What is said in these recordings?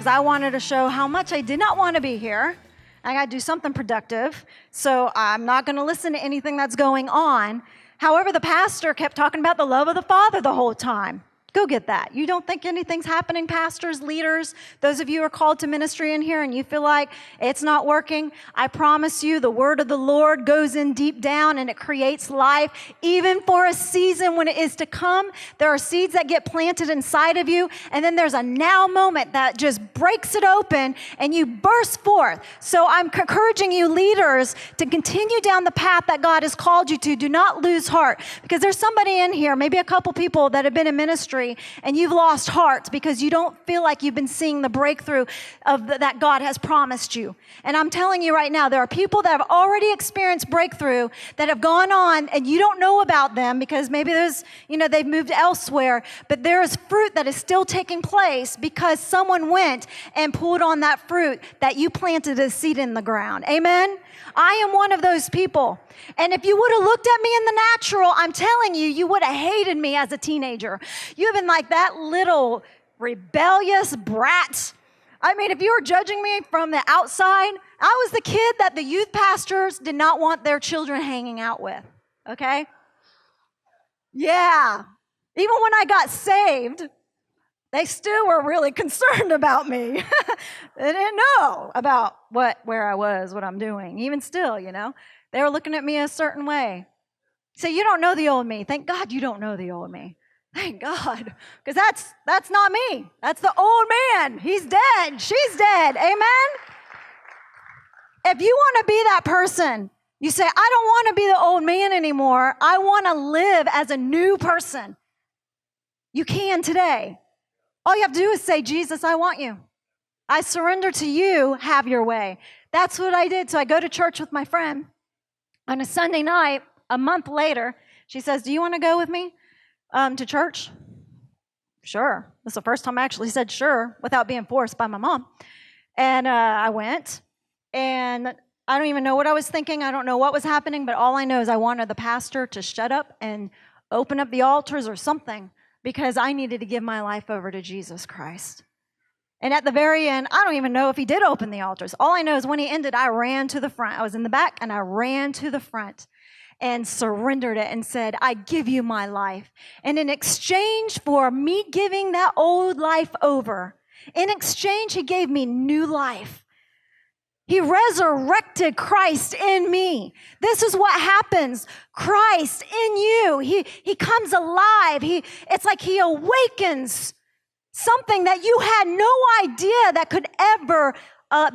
because I wanted to show how much I did not want to be here. I got to do something productive, so I'm not going to listen to anything that's going on. However, the pastor kept talking about the love of the Father the whole time. Go get that. You don't think anything's happening, pastors, leaders, those of you who are called to ministry in here and you feel like it's not working? I promise you the word of the Lord goes in deep down and it creates life even for a season when it is to come. There are seeds that get planted inside of you, and then there's a now moment that just breaks it open and you burst forth. So I'm encouraging you leaders to continue down the path that God has called you to. Do not lose heart, because there's somebody in here, maybe a couple people that have been in ministry, and you've lost heart because you don't feel like you've been seeing the breakthrough that God has promised you. And I'm telling you right now, there are people that have already experienced breakthrough that have gone on and you don't know about them because maybe they've moved elsewhere, but there is fruit that is still taking place because someone went and pulled on that fruit that you planted as seed in the ground. Amen? I am one of those people. And if you would have looked at me in the natural, I'm telling you, you would have hated me as a teenager. You have been like that little rebellious brat. I mean, if you were judging me from the outside, I was the kid that the youth pastors did not want their children hanging out with, okay? Yeah. Even when I got saved, they still were really concerned about me. They didn't know about where I was, what I'm doing. Even still, they were looking at me a certain way. So you don't know the old me. Thank God you don't know the old me. Thank God, because that's not me. That's the old man. He's dead. She's dead. Amen? If you want to be that person, you say, I don't want to be the old man anymore. I want to live as a new person. You can today. All you have to do is say, Jesus, I want you. I surrender to you. Have your way. That's what I did. So I go to church with my friend. On a Sunday night, a month later, she says, do you want to go with me to church? Sure. That's the first time I actually said sure without being forced by my mom. And I went, and I don't even know what I was thinking. I don't know what was happening, but all I know is I wanted the pastor to shut up and open up the altars or something, because I needed to give my life over to Jesus Christ. And at the very end, I don't even know if he did open the altars. All I know is when he ended, I ran to the front. I was in the back, and I ran to the front and surrendered it and said, I give you my life. And in exchange for me giving that old life over, in exchange, he gave me new life. He resurrected Christ in me. This is what happens. Christ in you. He comes alive. It's like he awakens something that you had no idea that could ever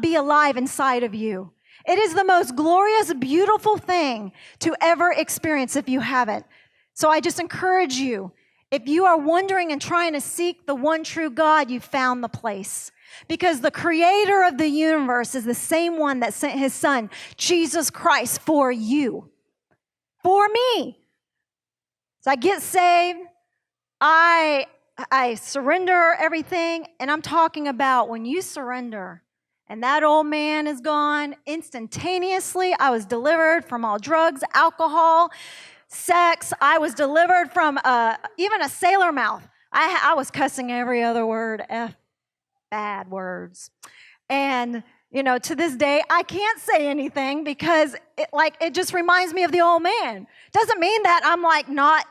be alive inside of you. It is the most glorious, beautiful thing to ever experience if you haven't. So I just encourage you, if you are wondering and trying to seek the one true God, you found the place. Because the creator of the universe is the same one that sent his son, Jesus Christ, for you, for me. So I get saved, I surrender everything, and I'm talking about when you surrender and that old man is gone, instantaneously I was delivered from all drugs, alcohol, sex. I was delivered from even a sailor mouth. I was cussing every other word, bad words. And, to this day, I can't say anything because it just reminds me of the old man. Doesn't mean that I'm not,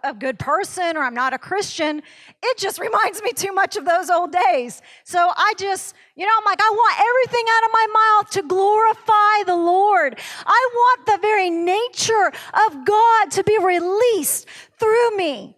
a good person or I'm not a Christian. It just reminds me too much of those old days. So I just, I'm like, I want everything out of my mouth to glorify the Lord. I want the very nature of God to be released through me.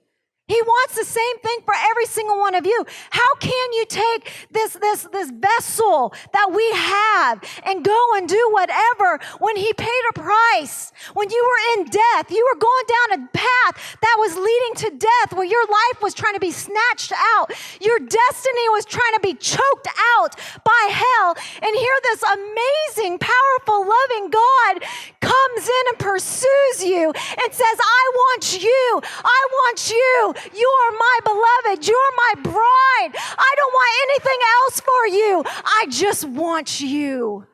He wants the same thing for every single one of you. How can you take this vessel that we have and go and do whatever when he paid a price? When you were in death, you were going down a path that was leading to death, where your life was trying to be snatched out. Your destiny was trying to be choked out by hell. And here this amazing, powerful, loving God comes in and pursues you and says, I want you. I want you. You are my beloved. You're my bride. I don't want anything else for you. I just want you.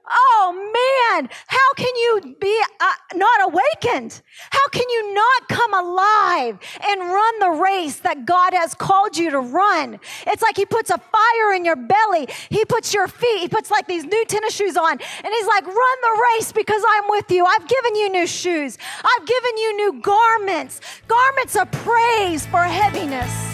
Oh man, how can you be not awakened? How can you not come alive and run the race that God has called you to run? It's like he puts a fire in your belly. He puts your feet, he puts like these new tennis shoes on, and he's like, run the race because I'm with you. I've given you new shoes. I've given you new garments, garments of praise for heaviness.